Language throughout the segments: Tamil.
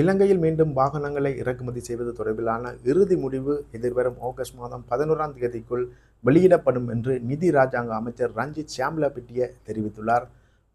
இலங்கையில் மீண்டும் வாகனங்களை இறக்குமதி செய்வது தொடர்பிலான இறுதி முடிவு எதிர்வரும் ஆகஸ்ட் மாதம் 11ஆம் தேதிக்குள் வெளியிடப்படும் என்று நிதி ராஜாங்க அமைச்சர் ரஞ்சித் ஷியாம்லபிட்டிய தெரிவித்துள்ளார்.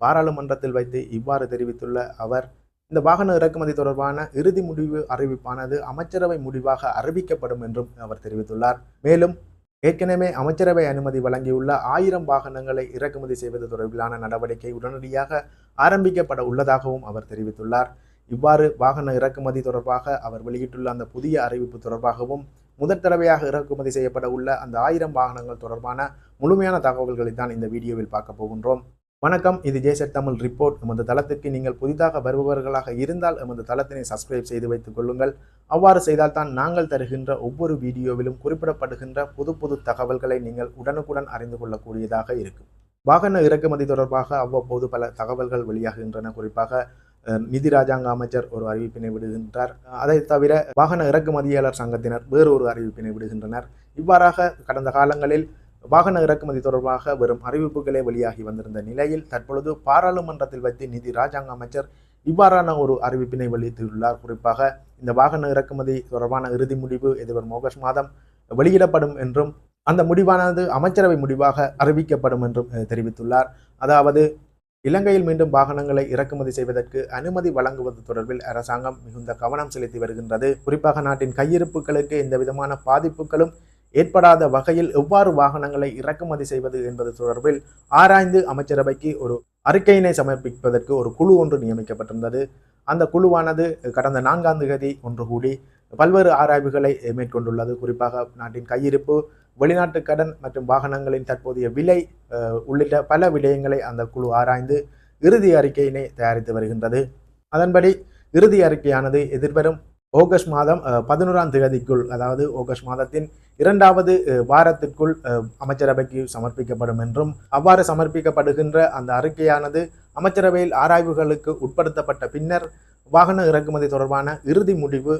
பாராளுமன்றத்தில் வைத்து இவ்வாறு தெரிவித்துள்ள அவர், இந்த வாகன இறக்குமதி தொடர்பான இறுதி முடிவு அறிவிப்பானது அமைச்சரவை முடிவாக அறிவிக்கப்படும் என்றும் அவர் தெரிவித்துள்ளார். மேலும் ஏற்கனவே அமைச்சரவை அனுமதி வழங்கியுள்ள 1000 வாகனங்களை இறக்குமதி செய்வது தொடர்பிலான நடவடிக்கை உடனடியாக ஆரம்பிக்கப்பட உள்ளதாகவும் அவர் தெரிவித்துள்ளார். இவ்வாறு வாகன இறக்குமதி தொடர்பாக அவர் வெளியிட்டுள்ள அந்த புதிய அறிவிப்பு தொடர்பாகவும் முதற் தடவையாக இறக்குமதி செய்யப்பட உள்ள அந்த 1000 வாகனங்கள் தொடர்பான முழுமையான தகவல்களை தான் இந்த வீடியோவில் பார்க்க போகின்றோம். வணக்கம், இது ஜேசட் தமிழ் ரிப்போர்ட். எமது தளத்துக்கு நீங்கள் புதிதாக வருபவர்களாக இருந்தால் எமது தளத்தினை சப்ஸ்கிரைப் செய்து வைத்துக் கொள்ளுங்கள். அவ்வாறு செய்தால் தான் நாங்கள் தருகின்ற ஒவ்வொரு வீடியோவிலும் குறிப்பிடப்படுகின்ற புது தகவல்களை நீங்கள் உடனுக்குடன் அறிந்து கொள்ளக்கூடியதாக இருக்கும். வாகன இறக்குமதி தொடர்பாக அவ்வப்போது பல தகவல்கள் வெளியாகின்றன. குறிப்பாக நிதி ராஜாங்க அமைச்சர் ஒரு அறிவிப்பினை விடுகின்றார். அதை தவிர வாகன இறக்குமதியாளர் சங்கத்தினர் வேறொரு அறிவிப்பினை விடுகின்றனர். இவ்வாறாக கடந்த காலங்களில் வாகன இறக்குமதி தொடர்பாக வெறும் அறிவிப்புகளே வெளியாகி வந்திருந்த நிலையில் தற்பொழுது பாராளுமன்றத்தில் வைத்து நிதி ராஜாங்க அமைச்சர் இவ்வாறான ஒரு அறிவிப்பினை வெளியிட்டுள்ளார். குறிப்பாக இந்த வாகன இறக்குமதி தொடர்பான இறுதி முடிவு எதிர்வரும் ஆகஸ்ட் மாதம் வெளியிடப்படும் என்றும் அந்த முடிவானது அமைச்சரவை முடிவாக அறிவிக்கப்படும் என்றும் தெரிவித்துள்ளார். அதாவது இலங்கையில் மீண்டும் வாகனங்களை இறக்குமதி செய்வதற்கு அனுமதி வழங்குவது தொடர்பில் அரசாங்கம் மிகுந்த கவனம் செலுத்தி வருகின்றது. குறிப்பாக நாட்டின் கையிருப்புகளுக்கு எந்த விதமான பாதிப்புகளும் ஏற்படாத வகையில் எவ்வாறு வாகனங்களை இறக்குமதி செய்வது என்பது தொடர்பில் ஆராய்ந்து அமைச்சரவைக்கு ஒரு அறிக்கையினை சமர்ப்பிப்பதற்கு ஒரு குழு ஒன்று நியமிக்கப்பட்டிருந்தது. அந்த குழுவானது கடந்த 4ஆம் தேதி ஒன்று கூடி பல்வேறு ஆராய்வுகளை மேற்கொண்டுள்ளது. குறிப்பாக நாட்டின் கையிருப்பு, வெளிநாட்டு கடன் மற்றும் வாகனங்களின் தற்போதைய விலை உள்ளிட்ட பல விடயங்களை அந்த குழு ஆராய்ந்து இறுதி அறிக்கையினை தயாரித்து வருகின்றது. அதன்படி இறுதி அறிக்கையானது எதிர்வரும் ஆகஸ்ட் மாதம் 11ஆம் தேதிக்குள், அதாவது ஆகஸ்ட் மாதத்தின் 2வது வாரத்திற்குள் அமைச்சரவைக்கு சமர்ப்பிக்கப்படும் என்றும், அவ்வாறு சமர்ப்பிக்கப்படுகின்ற அந்த அறிக்கையானது அமைச்சரவையில் ஆராய்வுகளுக்கு உட்படுத்தப்பட்ட பின்னர் வாகன இறக்குமதி தொடர்பான இறுதி முடிவு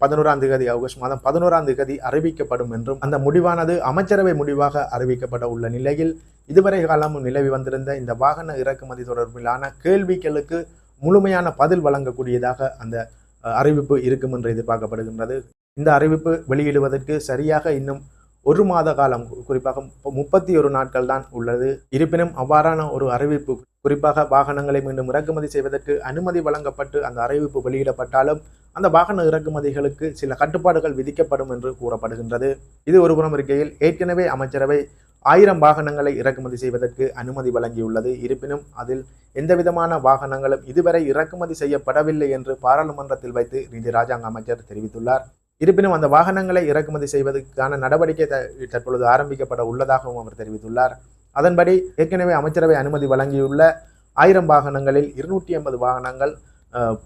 11ஆம் தேதி ஆகஸ்ட் மாதம் 11ஆம் தேதி அறிவிக்கப்படும் என்றும், அந்த முடிவானது அமைச்சரவை முடிவாக அறிவிக்கப்பட உள்ள நிலையில் இதுவரை காலமும் நிலவி வந்திருந்த இந்த வாகன இறக்குமதி தொடர்பிலான கேள்விகளுக்கு முழுமையான பதில் வழங்கக்கூடியதாக அந்த அறிவிப்பு இருக்கும் என்று எதிர்பார்க்கப்படுகின்றது. இந்த அறிவிப்பு வெளியிடுவதற்கு சரியாக இன்னும் 1 மாத காலம், குறிப்பாக 31 நாட்கள் தான் உள்ளது. இருப்பினும் அவ்வாறான ஒரு அறிவிப்பு, குறிப்பாக வாகனங்களை மீண்டும் இறக்குமதி செய்வதற்கு அனுமதி வழங்கப்பட்டு அந்த அறிவிப்பு வெளியிடப்பட்டாலும் அந்த வாகன இறக்குமதிகளுக்கு சில கட்டுப்பாடுகள் விதிக்கப்படும் என்று கூறப்படுகின்றது. இது ஒருபுறம் இருக்கையில் ஏற்கனவே அமைச்சரவை 1000 வாகனங்களை இறக்குமதி செய்வதற்கு அனுமதி வழங்கியுள்ளது. இருப்பினும் அதில் எந்தவிதமான வாகனங்களும் இதுவரை இறக்குமதி செய்யப்படவில்லை என்று பாராளுமன்றத்தில் வைத்து நிதி ராஜாங்க அமைச்சர் தெரிவித்துள்ளார். இருப்பினும் அந்த வாகனங்களை இறக்குமதி செய்வதற்கான நடவடிக்கை தற்பொழுது ஆரம்பிக்கப்பட உள்ளதாகவும் அவர் தெரிவித்துள்ளார். அதன்படி ஏற்கனவே அமைச்சரவை அனுமதி வழங்கியுள்ள 1000 வாகனங்களில் 280 வாகனங்கள்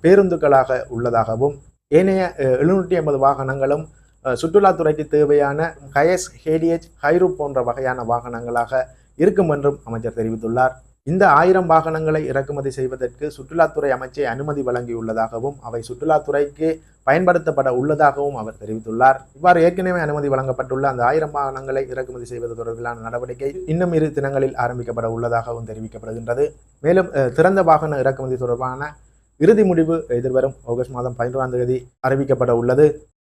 பேருந்துகளாக உள்ளதாகவும், ஏனைய 780 வாகனங்களும் சுற்றுலாத்துறைக்கு தேவையான கயஸ், ஹேடியேஜ், ஹைரூப் போன்ற வகையான வாகனங்களாக இருக்கும் என்றும் அமைச்சர் தெரிவித்துள்ளார். இந்த 1000 வாகனங்களை இறக்குமதி செய்வதற்கு சுற்றுலாத்துறை அமைச்சை அனுமதி வழங்கியுள்ளதாகவும் அவை சுற்றுலாத்துறைக்கு பயன்படுத்தப்பட உள்ளதாகவும் அவர் தெரிவித்துள்ளார். இவ்வாறு ஏற்கனவே அனுமதி வழங்கப்பட்டுள்ள அந்த 1000 வாகனங்களை இறக்குமதி செய்வது தொடர்பிலான நடவடிக்கை இன்னும் 2 தினங்களில் ஆரம்பிக்கப்பட உள்ளதாகவும் தெரிவிக்கப்படுகின்றது. மேலும் திறந்த வாகன இறக்குமதி தொடர்பான இறுதி முடிவு எதிர்வரும் ஆகஸ்ட் மாதம் 11ஆம் தேதி அறிவிக்கப்பட உள்ளது.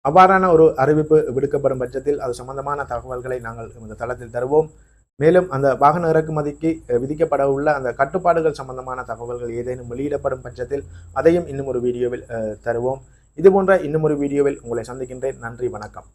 அவ்வாறான ஒரு அறிவிப்பு விடுக்கப்படும் பட்சத்தில் அது சம்பந்தமான தகவல்களை நாங்கள் இந்த தளத்தில் தருவோம். மேலும் அந்த வாகன இறக்குமதிக்கு விதிக்கப்பட உள்ள அந்த கட்டுப்பாடுகள் சம்பந்தமான தகவல்கள் ஏதேனும் வெளியிடப்படும் பட்சத்தில் அதையும் இன்னும் ஒரு வீடியோவில் தருவோம். இதுபோன்ற இன்னும் ஒரு வீடியோவில் உங்களை சந்திக்கின்றேன். நன்றி, வணக்கம்.